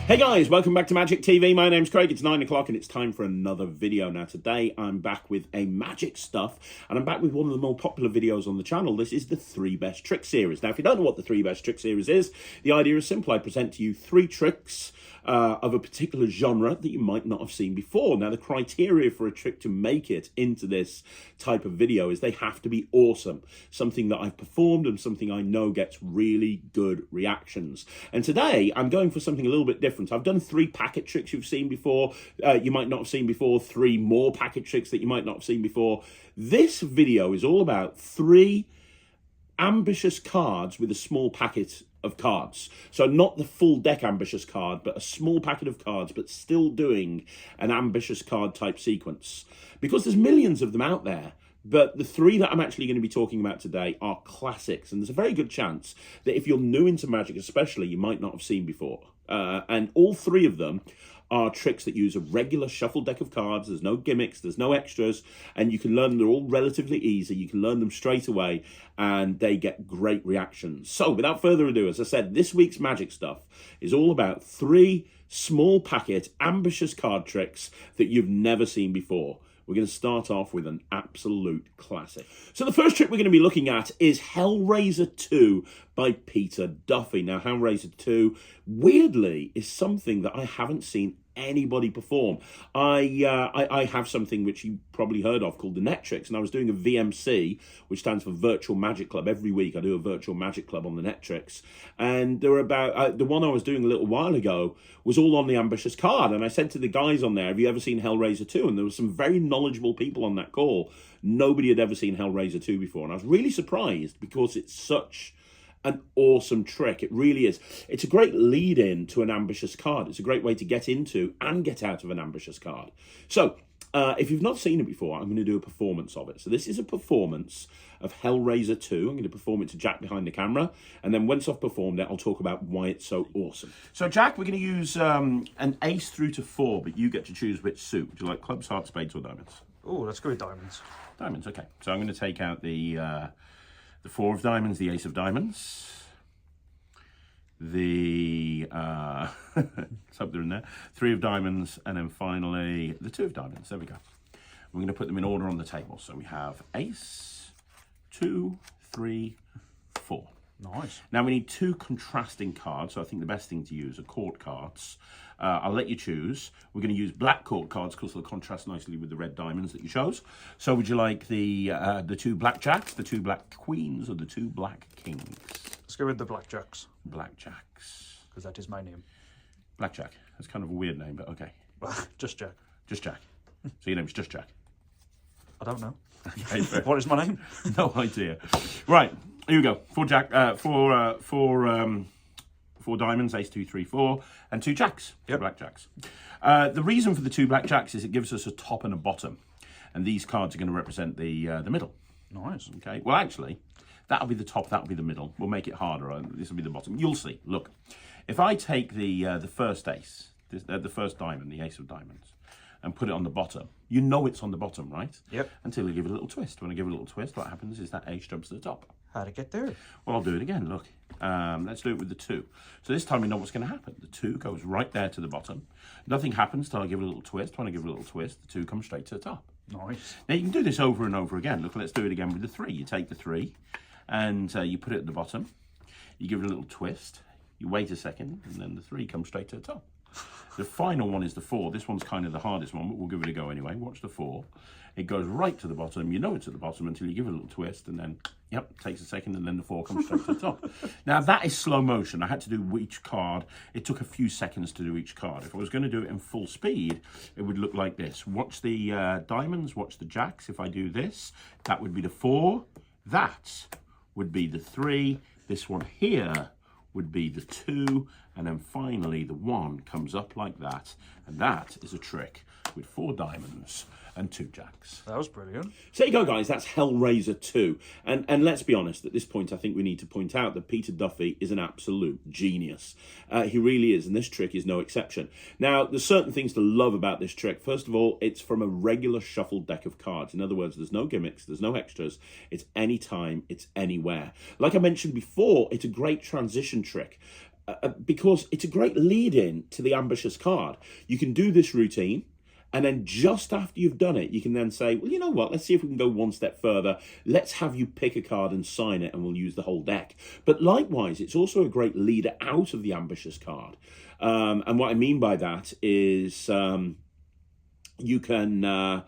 Hey guys, welcome back to Magic TV. My name's Craig. It's 9 o'clock and it's time for another video. Now today I'm back with a magic stuff and I'm back with one of the more popular videos on the channel. This is the 3 Best Trick series. Now if you don't know what the 3 Best Trick series is, the idea is simple. I present to you 3 tricks of a particular genre that you might not have seen before. Now the criteria for a trick to make it into this type of video is they have to be awesome. Something that I've performed and something I know gets really good reactions. And today I'm going for something a little bit different. I've done 3 packet tricks you've seen before, you might not have seen before, 3 more packet tricks that you might not have seen before. This video is all about 3 ambitious cards with a small packet of cards. So not the full deck ambitious card, but a small packet of cards, but still doing an ambitious card type sequence. Because there's millions of them out there, but the 3 that I'm actually going to be talking about today are classics. And there's a very good chance that if you're new into Magic especially, you might not have seen before. And all 3 of them are tricks that use a regular shuffle deck of cards. There's no gimmicks, there's no extras, and you can learn them. They're all relatively easy. You can learn them straight away, and they get great reactions. So without further ado, as I said, this week's Magic Stuff is all about 3 small packet, ambitious card tricks that you've never seen before. We're going to start off with an absolute classic. So the first trick we're going to be looking at is Hellraiser 2 by Peter Duffy. Now, Hellraiser 2, weirdly, is something that I haven't seen anybody perform. I have something which you probably heard of called the Net Tricks, and I was doing a VMC, which stands for Virtual Magic Club. Every week I do a Virtual Magic Club on the Net Tricks, and there were about the one I was doing a little while ago was all on the ambitious card, and I said to the guys on there, have you ever seen Hellraiser 2? And there were some very knowledgeable people on that call. Nobody had ever seen Hellraiser 2 before, and I was really surprised because it's such an awesome trick. It really is. It's a great lead-in to an ambitious card. It's a great way to get into and get out of an ambitious card. So, if you've not seen it before, I'm going to do a performance of it. So this is a performance of Hellraiser 2. I'm going to perform it to Jack behind the camera. And then once I've performed it, I'll talk about why it's so awesome. So Jack, we're going to use an ace through to 4, but you get to choose which suit. Would you like clubs, hearts, spades, or diamonds? Oh, let's go with diamonds. Diamonds, okay. So I'm going to take out the 4 of diamonds, the ace of diamonds, the, it's up there in there, 3 of diamonds, and then finally the 2 of diamonds. There we go. We're going to put them in order on the table. So we have ace, 2, 3, 4. Nice. Now we need 2 contrasting cards, so I think the best thing to use are court cards. I'll let you choose. We're going to use black court cards because they'll contrast nicely with the red diamonds that you chose. So would you like the 2 blackjacks, the 2 black queens, or the 2 black kings? Let's go with the blackjacks. Blackjacks. Because that is my name. Blackjack. That's kind of a weird name, but okay. Just Jack. Just Jack. So your name's just Jack. I don't know. Okay, What is my name? No idea. Right, here we go. 4 jack, 4 diamonds, ace, 2, 3, 4, and 2 jacks. Yep. Blackjacks. The reason for the 2 blackjacks is it gives us a top and a bottom, and these cards are going to represent the middle. Nice. Okay. Well, actually, that'll be the top. That'll be the middle. We'll make it harder. This will be the bottom. You'll see. Look, if I take the first ace, the first diamond, the ace of diamonds, and put it on the bottom, you know it's on the bottom, right? Yep. Until you give it a little twist. When I give it a little twist, what happens is that ace jumps to the top. How'd it get there? Well, I'll do it again, look. Let's do it with the 2. So this time we know what's going to happen. The 2 goes right there to the bottom. Nothing happens till I give it a little twist. When I give it a little twist, the 2 comes straight to the top. Nice. Now you can do this over and over again. Look, let's do it again with the 3. You take the 3 and you put it at the bottom. You give it a little twist. You wait a second and then the 3 comes straight to the top. The final one is the 4. This one's kind of the hardest one, but we'll give it a go anyway. Watch the 4. It goes right to the bottom. You know it's at the bottom until you give it a little twist, and then, yep, takes a second, and then the 4 comes straight to the top. Now, that is slow motion. I had to do each card. It took a few seconds to do each card. If I was going to do it in full speed, it would look like this. Watch the diamonds, watch the jacks. If I do this, that would be the 4. That would be the 3. This one here would be the 2, and then finally the 1 comes up like that, and that is a trick with 4 diamonds and 2 jacks. That was brilliant. So there you go, guys. That's Hellraiser 2. And let's be honest, at this point, I think we need to point out that Peter Duffy is an absolute genius. He really is, and this trick is no exception. Now, there's certain things to love about this trick. First of all, it's from a regular shuffled deck of cards. In other words, there's no gimmicks, there's no extras. It's anytime, it's anywhere. Like I mentioned before, it's a great transition trick. because it's a great lead-in to the ambitious card. You can do this routine, and then just after you've done it, you can then say, well, you know what, let's see if we can go one step further. Let's have you pick a card and sign it, and we'll use the whole deck. But likewise, it's also a great leader out of the ambitious card. And what I mean by that is you can...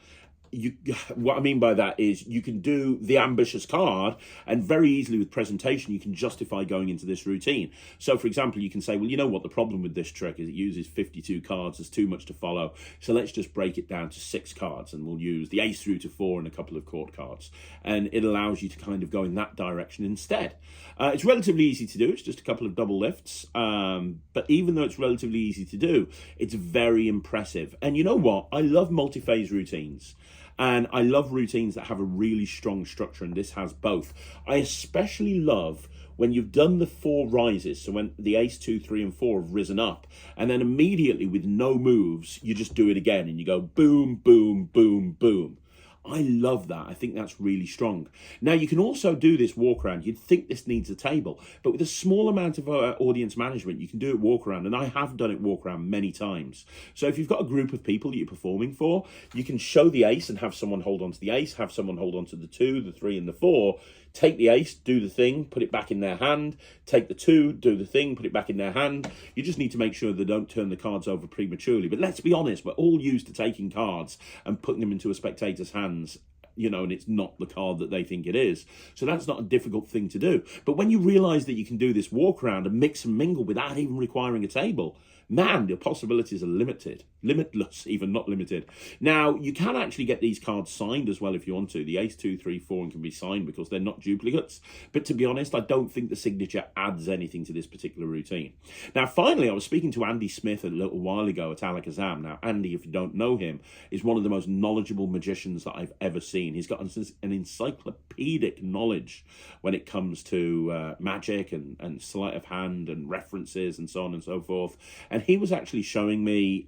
what I mean by that is you can do the ambitious card, and very easily with presentation you can justify going into this routine. So for example, you can say, well, you know what, the problem with this trick is it uses 52 cards, there's too much to follow, so let's just break it down to 6 cards, and we'll use the ace through to 4 and a couple of court cards, and it allows you to kind of go in that direction instead. It's relatively easy to do, it's just a couple of double lifts, but even though it's relatively easy to do, it's very impressive. And you know what, I love multi-phase routines. And I love routines that have a really strong structure, and this has both. I especially love when you've done the 4 rises, so when the ace, 2, 3, and 4 have risen up, and then immediately with no moves, you just do it again, and you go boom, boom, boom, boom. I love that. I think that's really strong. Now, you can also do this walk around. You'd think this needs a table, but with a small amount of audience management, you can do it walk around, and I have done it walk around many times. So if you've got a group of people that you're performing for, you can show the ace and have someone hold on to the ace, have someone hold on to the 2, the 3, and the 4, take the ace, do the thing, put it back in their hand, take the 2, do the thing, put it back in their hand. You just need to make sure they don't turn the cards over prematurely. But let's be honest, we're all used to taking cards and putting them into a spectator's hands, you know, and it's not the card that they think it is. So that's not a difficult thing to do. But when you realise that you can do this walk around and mix and mingle without even requiring a table, man, the possibilities are limitless, even not limited. Now, you can actually get these cards signed as well if you want to. The ace, 2, 3, 4 can be signed because they're not duplicates. But to be honest, I don't think the signature adds anything to this particular routine. Now, finally, I was speaking to Andy Smith a little while ago at Alakazam. Now, Andy, if you don't know him, is one of the most knowledgeable magicians that I've ever seen. He's got an encyclopedic knowledge when it comes to magic and sleight of hand and references and so on and so forth. And he was actually showing me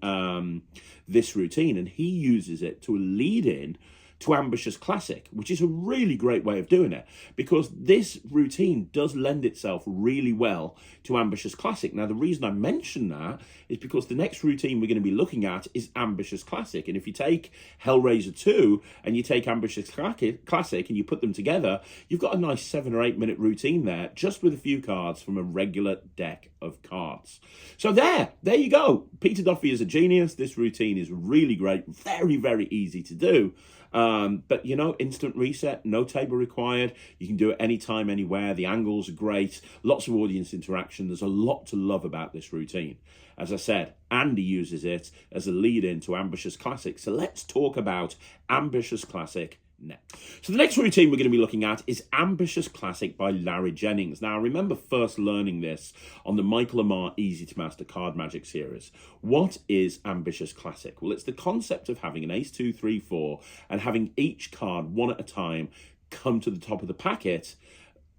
this routine, and he uses it to lead in to Ambitious Classic, which is a really great way of doing it, because this routine does lend itself really well to Ambitious Classic. Now, the reason I mention that is because the next routine we're going to be looking at is Ambitious Classic. And if you take Hellraiser 2 and you take Ambitious Classic and you put them together, you've got a nice 7 or 8 minute routine there, just with a few cards from a regular deck of cards. So there you go. Peter Duffy is a genius. This routine is really great, very, very easy to do. But, you know, instant reset, no table required. You can do it anytime, anywhere. The angles are great. Lots of audience interaction. There's a lot to love about this routine. As I said, Andy uses it as a lead-in to Ambitious Classic. So let's talk about Ambitious Classic next. So the next routine we're going to be looking at is Ambitious Classic by Larry Jennings. Now, I remember first learning this on the Michael Amar Easy to Master Card Magic series. What is Ambitious Classic? Well, it's the concept of having an ace, 2, 3, 4, and having each card one at a time come to the top of the packet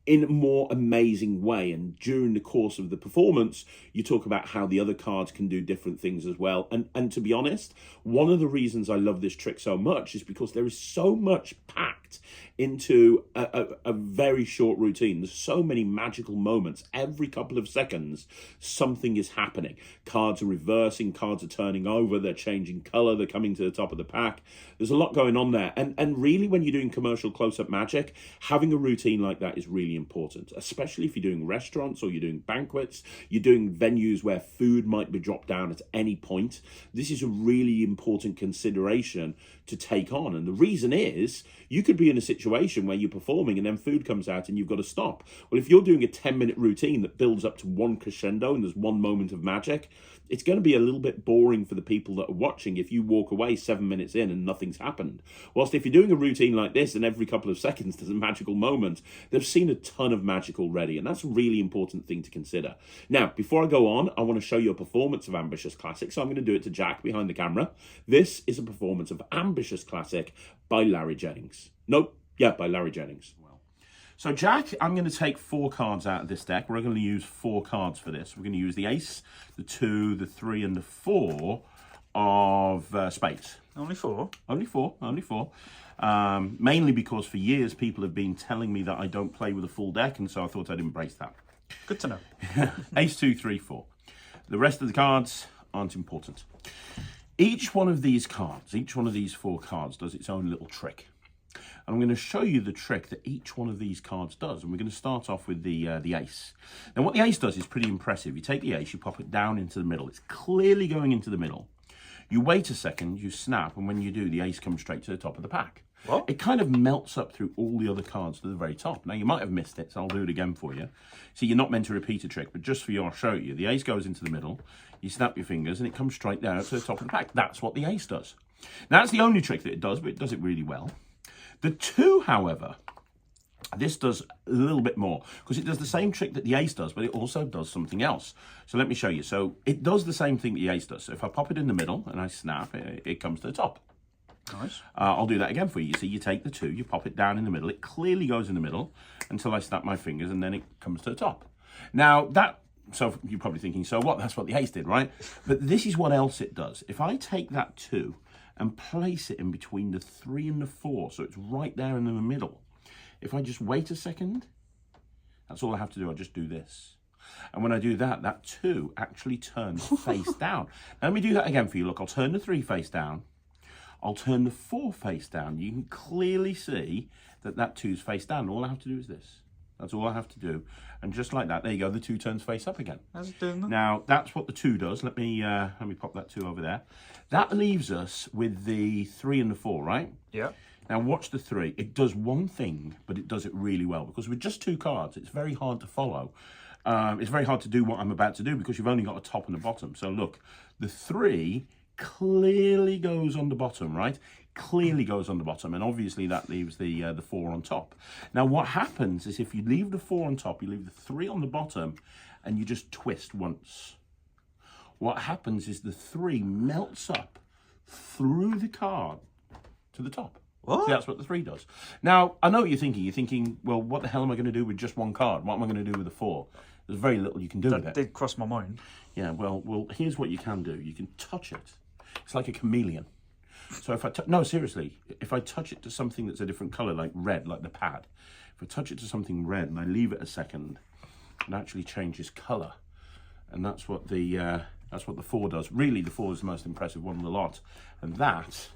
in a more amazing way. And during the course of the performance, you talk about how the other cards can do different things as well. And to be honest, one of the reasons I love this trick so much is because there is so much packed into a very short routine. There's so many magical moments. Every couple of seconds, something is happening. Cards are reversing, cards are turning over, they're changing color, they're coming to the top of the pack. There's a lot going on there. And really, when you're doing commercial close-up magic, having a routine like that is really important, especially if you're doing restaurants or you're doing banquets, you're doing venues where food might be dropped down at any point. This is a really important consideration to take on. And the reason is, you could be in a situation where you're performing and then food comes out and you've got to stop. Well, if you're doing a 10-minute routine that builds up to one crescendo and there's one moment of magic, it's going to be a little bit boring for the people that are watching if you walk away 7 minutes in and nothing's happened. Whilst if you're doing a routine like this and every couple of seconds there's a magical moment, they've seen a ton of magic already, and that's a really important thing to consider. Now, before I go on, I want to show you a performance of Ambitious Classic, so I'm going to do it to Jack behind the camera. This is a performance of Ambitious Classic by Larry Jennings. By Larry Jennings. So, Jack, I'm going to take 4 cards out of this deck. We're going to use 4 cards for this. We're going to use the ace, the 2, the 3, and the 4 of spades. Only 4? Only 4. Mainly because for years people have been telling me that I don't play with a full deck, and so I thought I'd embrace that. Good to know. Ace 2, 3, 4. The rest of the cards aren't important. Each one of these cards, each one of these 4 cards does its own little trick. And I'm going to show you the trick that each one of these cards does. And we're going to start off with the ace. Now, what the ace does is pretty impressive. You take the ace, you pop it down into the middle. It's clearly going into the middle. You wait a second, you snap, and when you do, the ace comes straight to the top of the pack. What? It kind of melts up through all the other cards to the very top. Now, you might have missed it, so I'll do it again for you. See, you're not meant to repeat a trick, but just for you, I'll show you. The ace goes into the middle, you snap your fingers, and it comes straight down to the top of the pack. That's what the ace does. Now, that's the only trick that it does, but it does it really well. The 2, however, this does a little bit more, because it does the same trick that the ace does, but it also does something else. So let me show you. So it does the same thing the ace does. So if I pop it in the middle and I snap, it comes to the top. Nice. I'll do that again for you. You see, you take the 2, you pop it down in the middle. It clearly goes in the middle until I snap my fingers, and then it comes to the top. Now, so you're probably thinking, so what? That's what the ace did, right? But this is what else it does. If I take that 2 and place it in between the 3 and the 4, so it's right there in the middle, if I just wait a second, that's all I have to do. I just do this. And when I do that, that 2 actually turns face down. Now, let me do that again for you. Look, I'll turn the 3 face down. I'll turn the 4 face down. You can clearly see that that 2's face down. All I have to do is this. That's all I have to do. And just like that, there you go, the 2 turns face up again. How's it doing that? Now, that's what the 2 does. Let me pop that 2 over there. That leaves us with the 3 and the 4, right? Yeah. Now, watch the 3. It does one thing, but it does it really well. Because with just 2 cards, it's very hard to follow. It's very hard to do what I'm about to do because you've only got a top and a bottom. So look, the 3 clearly goes on the bottom, right? Clearly goes on the bottom, and obviously that leaves the 4 on top. Now, what happens is if you leave the 4 on top, you leave the 3 on the bottom, and you just twist once. What happens is the 3 melts up through the card to the top. What? See, that's what the 3 does. Now, I know what you're thinking. You're thinking, well, what the hell am I going to do with just 1 card? What am I going to do with the 4? There's very little you can do with it. That did cross my mind. Yeah, well, here's what you can do. You can touch it. It's like a chameleon. So if I no, seriously, if I touch it to something that's a different color, like red, like the pad, if I touch it to something red and I leave it a second, it actually changes color, and that's what the 4 does. Really, the 4 is the most impressive one of the lot, and that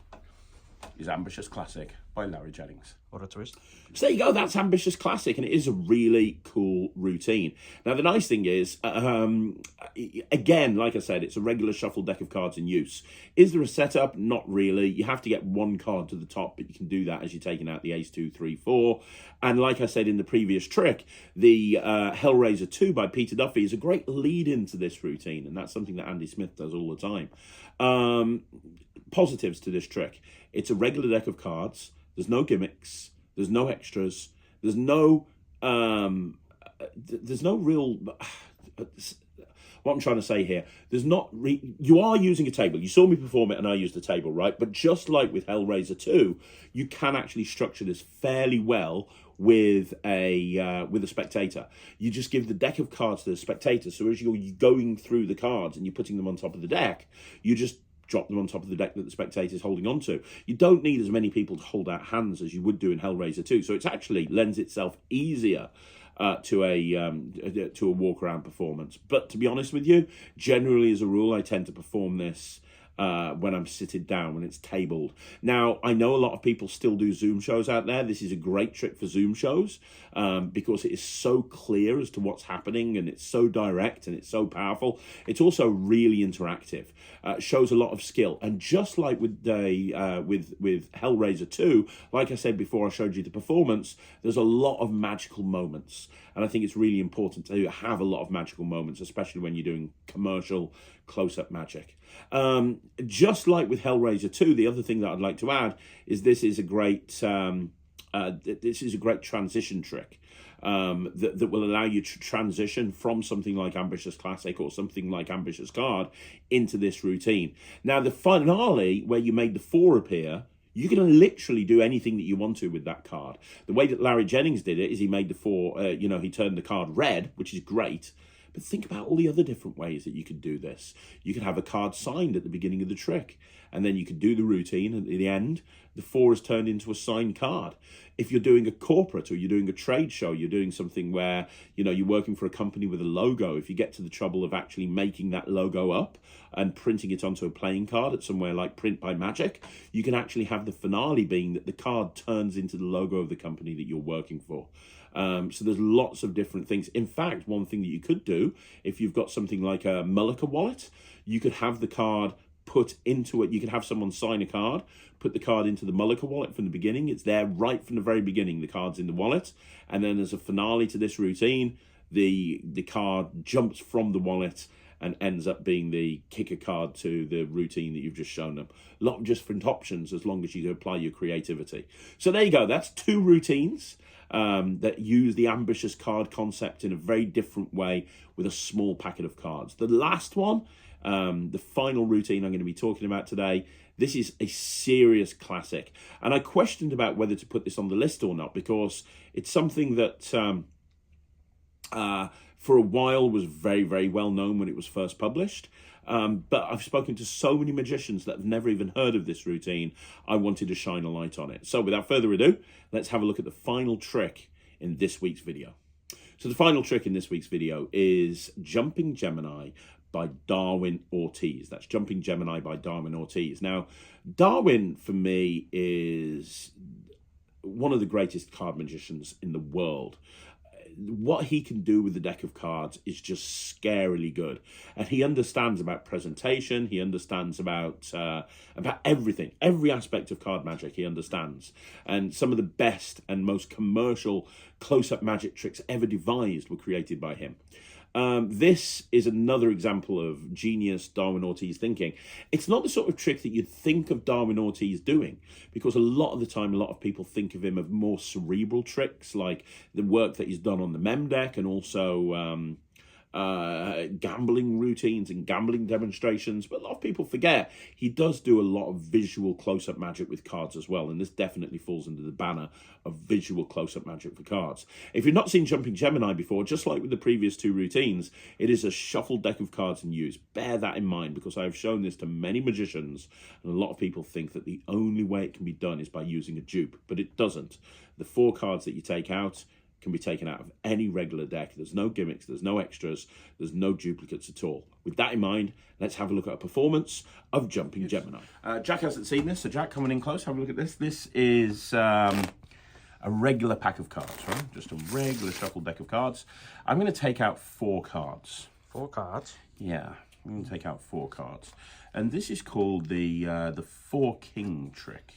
is Ambitious Classic by Larry Jennings. What a twist. So there you go, that's Ambitious Classic, and it is a really cool routine. Now, the nice thing is, again, like I said, it's a regular shuffle deck of cards in use. Is there a setup? Not really. You have to get 1 card to the top, but you can do that as you're taking out the ace 2, 3, 4. And like I said in the previous trick, the Hellraiser 2 by Peter Duffy is a great lead into this routine, and that's something that Andy Smith does all the time. Positives to this trick. It's a regular deck of cards. There's no gimmicks. There's no extras. There's no real. What I'm trying to say here, there's not. You are using a table. You saw me perform it, and I used a table, right? But just like with Hellraiser 2, you can actually structure this fairly well with a spectator. You just give the deck of cards to the spectator. So as you're going through the cards and you're putting them on top of the deck, you just drop them on top of the deck that the spectator is holding on to. You don't need as many people to hold out hands as you would do in Hellraiser 2. So it actually lends itself easier to a walk around performance. But to be honest with you, generally as a rule, I tend to perform this when I'm sitting down, when it's tabled. Now, I know a lot of people still do Zoom shows out there. This is a great trick for Zoom shows because it is so clear as to what's happening, and it's so direct and it's so powerful. It's also really interactive. Shows a lot of skill. And just like with Hellraiser 2, like I said before I showed you the performance, there's a lot of magical moments. And I think it's really important to have a lot of magical moments, especially when you're doing commercial close-up magic. Just like with Hellraiser 2, the other thing that I'd like to add is this is a great transition trick that will allow you to transition from something like Ambitious Classic or something like Ambitious Card into this routine. Now, the finale, where you made the 4 appear, you can literally do anything that you want to with that card. The way that Larry Jennings did it is he made the 4, he turned the card red, which is great. But think about all the other different ways that you could do this. You could have a card signed at the beginning of the trick, and then you could do the routine, and at the end, the 4 is turned into a signed card. If you're doing a corporate or you're doing a trade show, you're doing something where, you're working for a company with a logo, if you get to the trouble of actually making that logo up and printing it onto a playing card at somewhere like Print by Magic, you can actually have the finale being that the card turns into the logo of the company that you're working for. So there's lots of different things. In fact, one thing that you could do, if you've got something like a Mullica wallet, you could have the card put into it. You could have someone sign a card, put the card into the Mullica wallet from the beginning. It's there right from the very beginning. The card's in the wallet. And then as a finale to this routine, the card jumps from the wallet and ends up being the kicker card to the routine that you've just shown them. A lot of different options as long as you apply your creativity. So there you go. That's 2 routines that use the ambitious card concept in a very different way with a small packet of cards. The last one, the final routine I'm going to be talking about today, this is a serious classic. And I questioned about whether to put this on the list or not, because it's something that for a while was very, very well known when it was first published. But I've spoken to so many magicians that have never even heard of this routine. I wanted to shine a light on it. So without further ado, let's have a look at the final trick in this week's video. So the final trick in this week's video is Jumping Gemini by Darwin Ortiz. That's Jumping Gemini by Darwin Ortiz. Now, Darwin, for me, is one of the greatest card magicians in the world. What he can do with the deck of cards is just scarily good, and he understands about presentation. He understands about everything, every aspect of card magic. He understands, and some of the best and most commercial close-up magic tricks ever devised were created by him. This is another example of genius Darwin Ortiz thinking. It's not the sort of trick that you'd think of Darwin Ortiz doing, because a lot of the time, a lot of people think of him of more cerebral tricks, like the work that he's done on the mem deck, and also gambling routines and gambling demonstrations. But a lot of people forget he does do a lot of visual close-up magic with cards as well, and this definitely falls under the banner of visual close-up magic for cards. If you've not seen Jumping Gemini before, just like with the previous 2 routines, it is a shuffled deck of cards in use. Bear that in mind, because I have shown this to many magicians, and a lot of people think that the only way it can be done is by using a dupe, but it doesn't. The 4 cards that you take out can be taken out of any regular deck. There's no gimmicks, there's no extras, there's no duplicates at all. With that in mind, let's have a look at a performance of Jumping Gemini. Jack hasn't seen this, so Jack, coming in close, have a look at this. This is a regular pack of cards, right? Just a regular shuffled deck of cards. I'm going to take out 4 cards. 4 cards? Yeah, I'm going to take out 4 cards. And this is called the 4 King trick.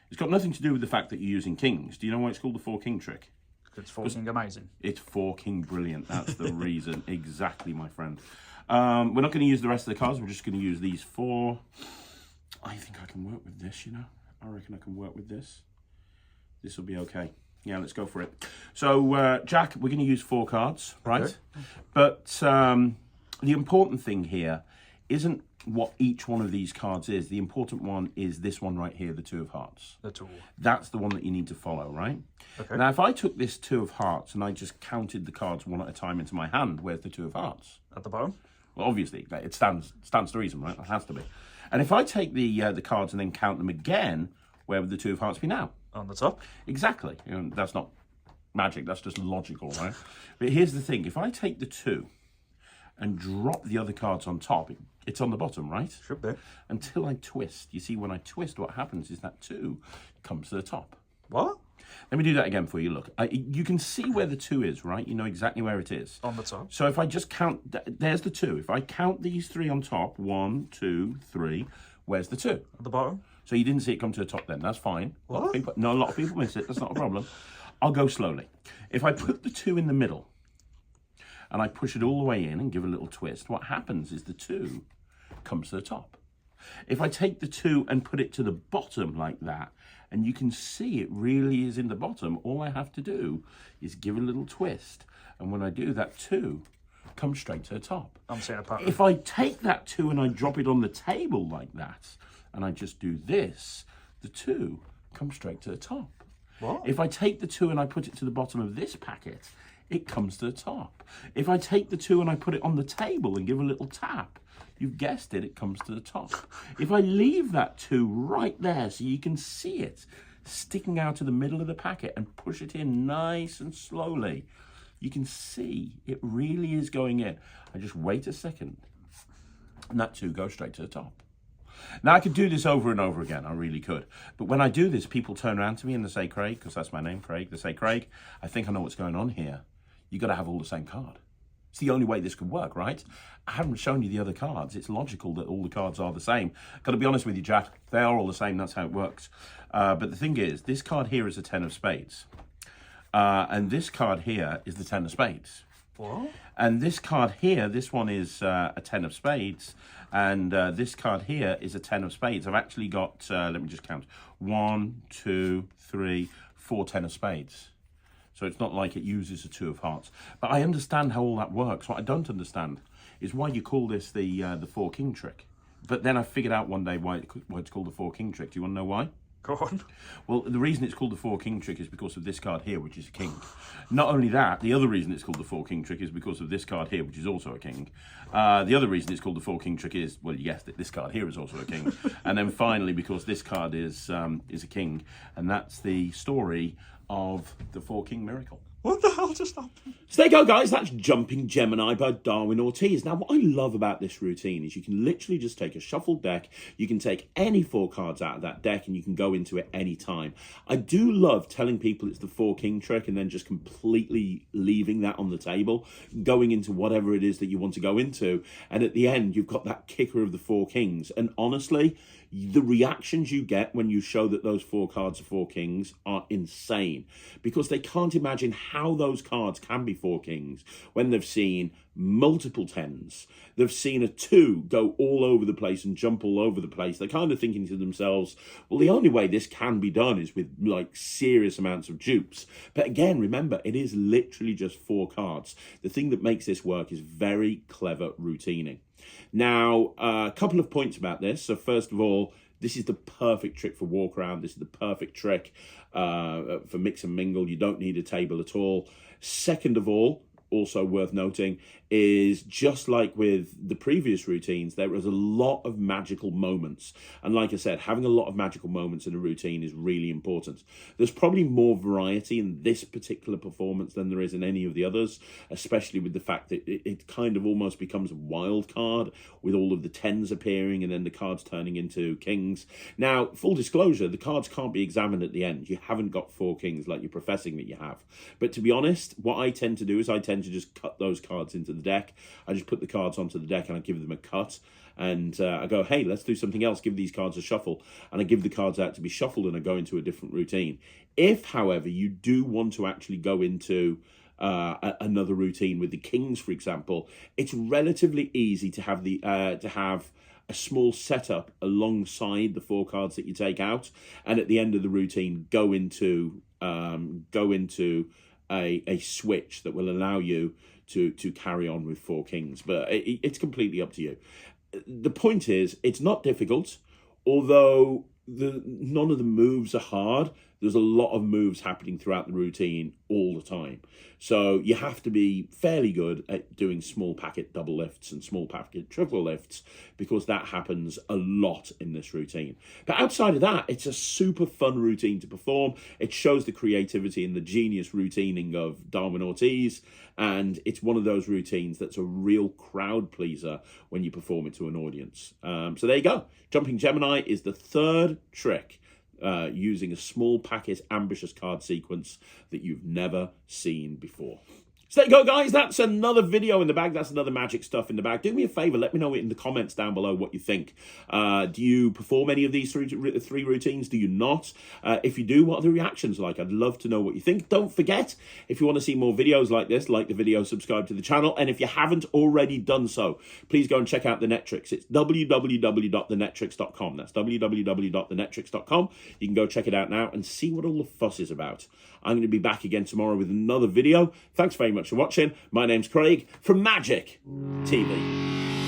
It's got nothing to do with the fact that you're using kings. Do you know why it's called the 4 King trick? It's 4 King amazing. It's 4 King brilliant. That's the reason. Exactly, my friend. We're not going to use the rest of the cards. We're just going to use these 4. I think I can work with this, I reckon I can work with this. This will be okay. Yeah, let's go for it. So, Jack, we're going to use 4 cards, right? Okay. But the important thing here isn't what each one of these cards is. The important one is this one right here, the 2 of Hearts. The 2. That's the one that you need to follow, right? Okay. Now, if I took this 2 of Hearts and I just counted the cards one at a time into my hand, where's the 2 of Hearts? At the bottom? Well, obviously, it stands to reason, right? It has to be. And if I take the cards and then count them again, where would the 2 of Hearts be now? On the top? Exactly. That's not magic, that's just logical, right? But here's the thing. If I take the 2 and drop the other cards on top, it's on the bottom, right? Should be. Until I twist. You see, when I twist, what happens is that 2 comes to the top. What? Let me do that again for you. Look, you can see where the 2 is, right? You know exactly where it is. On the top. So if I just count, there's the 2. If I count these 3 on top, 1, 2, 3, where's the 2? At the bottom. So you didn't see it come to the top then. That's fine. What? A lot of people miss it. That's not a problem. I'll go slowly. If I put the 2 in the middle and I push it all the way in and give a little twist, what happens is the 2 comes to the top. If I take the 2 and put it to the bottom like that, and you can see it really is in the bottom, all I have to do is give a little twist. And when I do, that 2 comes straight to the top. I'm seeing a pattern. If I take that 2 and I drop it on the table like that, and I just do this, the 2 comes straight to the top. What? If I take the 2 and I put it to the bottom of this packet, it comes to the top. If I take the 2 and I put it on the table and give a little tap, you've guessed it, it comes to the top. If I leave that 2 right there so you can see it sticking out of the middle of the packet and push it in nice and slowly, you can see it really is going in. I just wait a second and that 2 goes straight to the top. Now, I could do this over and over again, I really could. But when I do this, people turn around to me and they say, Craig, because that's my name, Craig, they say, Craig, I think I know what's going on here. You've got to have all the same card. It's the only way this could work, right? I haven't shown you the other cards. It's logical that all the cards are the same. Got to be honest with you, Jack, they are all the same, that's how it works. But the thing is, this card here is a 10 of spades. And this card here is the 10 of spades. What? And this card here, this one is a 10 of spades. And this card here is a 10 of spades. I've actually got, let me just count, 1, 2, 3, 4 10 of spades. So it's not like it uses a 2 of hearts. But I understand how all that works. What I don't understand is why you call this the 4 king trick. But then I figured out one day why it's called the 4 king trick. Do you want to know why? Go on. Well, the reason it's called the 4 king trick is because of this card here, which is a king. Not only that, the other reason it's called the 4 king trick is because of this card here, which is also a king. The other reason it's called the 4 king trick is, well, you guessed it, this card here is also a king. And then finally, because this card is a king, and that's the story of the 4 king miracle. What the hell just happened? So there you go, guys. That's Jumping Gemini by Darwin Ortiz. Now, what I love about this routine is you can literally just take a shuffled deck. You can take any 4 cards out of that deck and you can go into it any time. I do love telling people it's the 4 king trick and then just completely leaving that on the table, going into whatever it is that you want to go into. And at the end, you've got that kicker of the 4 kings. And honestly, the reactions you get when you show that those 4 cards are 4 kings are insane, because they can't imagine how those cards can be 4 kings when they've seen multiple 10s. They've seen a 2 go all over the place and jump all over the place. They're kind of thinking to themselves, well, the only way this can be done is with like serious amounts of dupes. But again, remember, it is literally just 4 cards. The thing that makes this work is very clever routining. Now, a couple of points about this. So first of all, this is the perfect trick for walk around. This is the perfect trick for mix and mingle. You don't need a table at all. Second of all, also worth noting, is just like with the previous routines, there is a lot of magical moments. And like I said, having a lot of magical moments in a routine is really important. There's probably more variety in this particular performance than there is in any of the others, especially with the fact that it kind of almost becomes a wild card with all of the 10s appearing and then the cards turning into kings. Now, full disclosure, the cards can't be examined at the end. You haven't got 4 kings like you're professing that you have. But to be honest, what I tend to do is I tend to just cut those cards into the deck. I just put the cards onto the deck and I give them a cut. And I go, hey, let's do something else. Give these cards a shuffle. And I give the cards out to be shuffled and I go into a different routine. If, however, you do want to actually go into another routine with the kings, for example, it's relatively easy to have a small setup alongside the 4 cards that you take out, and at the end of the routine go into a switch that will allow you to carry on with 4 kings. But it's completely up to you. The point is, it's not difficult, although none of the moves are hard. There's a lot of moves happening throughout the routine all the time. So you have to be fairly good at doing small packet double lifts and small packet triple lifts, because that happens a lot in this routine. But outside of that, it's a super fun routine to perform. It shows the creativity and the genius routining of Darwin Ortiz, and it's one of those routines that's a real crowd pleaser when you perform it to an audience. So there you go. Jumping Gemini is the 3rd trick using a small packet ambitious card sequence that you've never seen before. So there you go, guys. That's another video in the bag. That's another magic stuff in the bag. Do me a favor. Let me know in the comments down below what you think. Do you perform any of these 3 routines? Do you not? If you do, what are the reactions like? I'd love to know what you think. Don't forget, if you want to see more videos like this, like the video, subscribe to the channel. And if you haven't already done so, please go and check out the Netrix. It's www.thenetrix.com. That's www.thenetrix.com. You can go check it out now and see what all the fuss is about. I'm going to be back again tomorrow with another video. Thanks very much for watching. My name's Craig from Magic TV.